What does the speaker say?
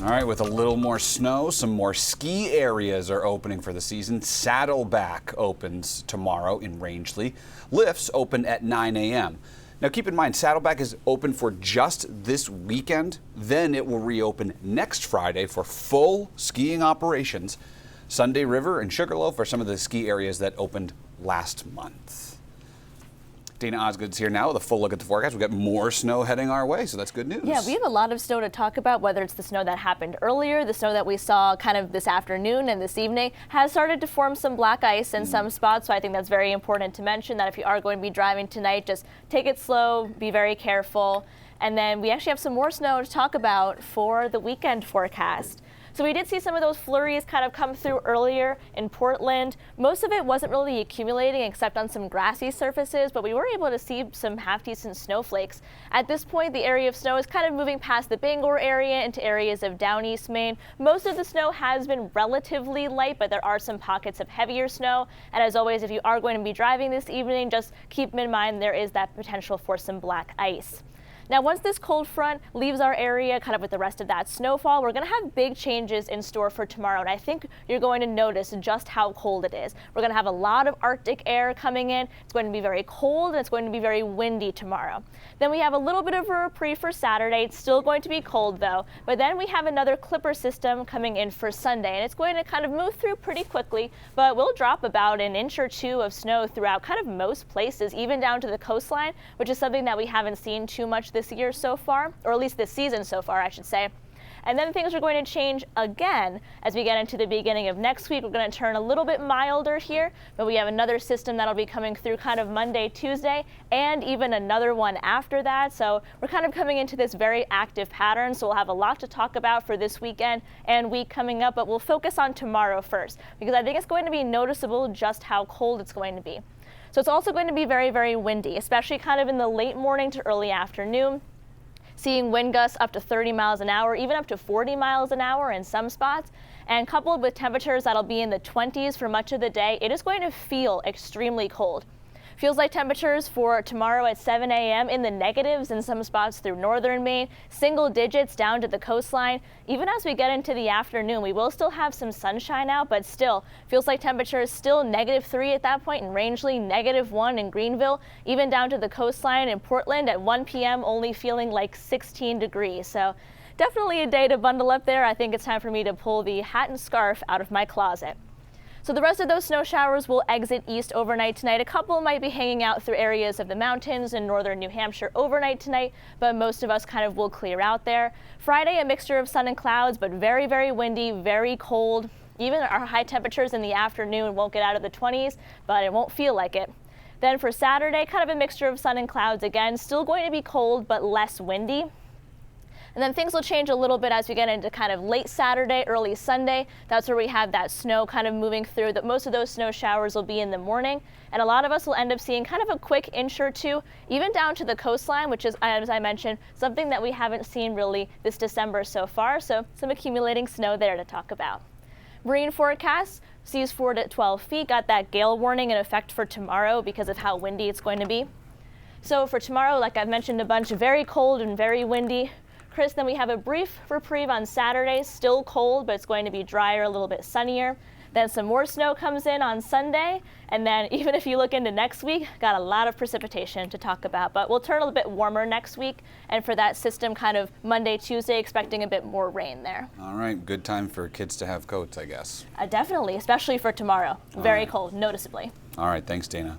All right, with a little more snow, some more ski areas are opening for the season. Saddleback opens tomorrow in Rangeley. Lifts open at 9 a.m. Now keep in mind, Saddleback is open for just this weekend. Then it will reopen next Friday for full skiing operations. Sunday River and Sugarloaf are some of the ski areas that opened last month. Dana Osgood's here now with a full look at the forecast. We've got more snow heading our way, so that's good news. Yeah, we have a lot of snow to talk about, whether it's the snow that happened earlier, the snow that we saw kind of this afternoon and this evening has started to form some black ice in some spots. So I think that's very important to mention that if you are going to be driving tonight, just take it slow, be very careful. And then we actually have some more snow to talk about for the weekend forecast. So we did see some of those flurries kind of come through earlier in Portland. Most of it wasn't really accumulating except on some grassy surfaces, but we were able to see some half-decent snowflakes. At this point, the area of snow is kind of moving past the Bangor area into areas of down East Maine. Most of the snow has been relatively light, but there are some pockets of heavier snow. And as always, if you are going to be driving this evening, just keep in mind there is that potential for some black ice. Now, once this cold front leaves our area, kind of with the rest of that snowfall, we're going to have big changes in store for tomorrow. And I think you're going to notice just how cold it is. We're going to have a lot of Arctic air coming in. It's going to be very cold and it's going to be very windy tomorrow. Then we have a little bit of a reprieve for Saturday. It's still going to be cold though. But then we have another clipper system coming in for Sunday. And it's going to kind of move through pretty quickly, but we'll drop about an inch or two of snow throughout kind of most places, even down to the coastline, which is something that we haven't seen too much this year so far, or at least this season so far, I should say. And then things are going to change again as we get into the beginning of next week. We're going to turn a little bit milder here, but we have another system that'll be coming through kind of Monday, Tuesday, and even another one after that. So we're kind of coming into this very active pattern. So we'll have a lot to talk about for this weekend and week coming up, but we'll focus on tomorrow first, because I think it's going to be noticeable just how cold it's going to be. So it's also going to be very, very windy, especially kind of in the late morning to early afternoon. Seeing wind gusts up to 30 miles an hour, even up to 40 miles an hour in some spots. And coupled with temperatures that'll be in the 20s for much of the day, it is going to feel extremely cold. Feels like temperatures for tomorrow at 7 a.m. in the negatives in some spots through northern Maine, single digits down to the coastline. Even as we get into the afternoon, we will still have some sunshine out, but still feels like temperatures still -3 at that point in Rangeley, -1 in Greenville, even down to the coastline in Portland at 1 p.m. only feeling like 16 degrees. So definitely a day to bundle up there. I think it's time for me to pull the hat and scarf out of my closet. So the rest of those snow showers will exit east overnight tonight. A couple might be hanging out through areas of the mountains in northern New Hampshire overnight tonight, but most of us kind of will clear out there. Friday, a mixture of sun and clouds, but very, very windy, very cold. Even our high temperatures in the afternoon won't get out of the 20s, but it won't feel like it. Then for Saturday, kind of a mixture of sun and clouds again, still going to be cold, but less windy. And then things will change a little bit as we get into kind of late Saturday, early Sunday. That's where we have that snow kind of moving through. That most of those snow showers will be in the morning. And a lot of us will end up seeing kind of a quick inch or two, even down to the coastline, which is, as I mentioned, something that we haven't seen really this December so far. So some accumulating snow there to talk about. Marine forecast sees 4 to 12 feet. Got that gale warning in effect for tomorrow because of how windy it's going to be. So for tomorrow, like I've mentioned a bunch, very cold and very windy. Chris, then we have a brief reprieve on Saturday, still cold, but it's going to be drier, a little bit sunnier. Then some more snow comes in on Sunday. And then even if you look into next week, got a lot of precipitation to talk about. But we'll turn a little bit warmer next week. And for that system, kind of Monday, Tuesday, expecting a bit more rain there. All right, good time for kids to have coats, I guess. Definitely, especially for tomorrow. Very cold, noticeably. All right, thanks, Dana.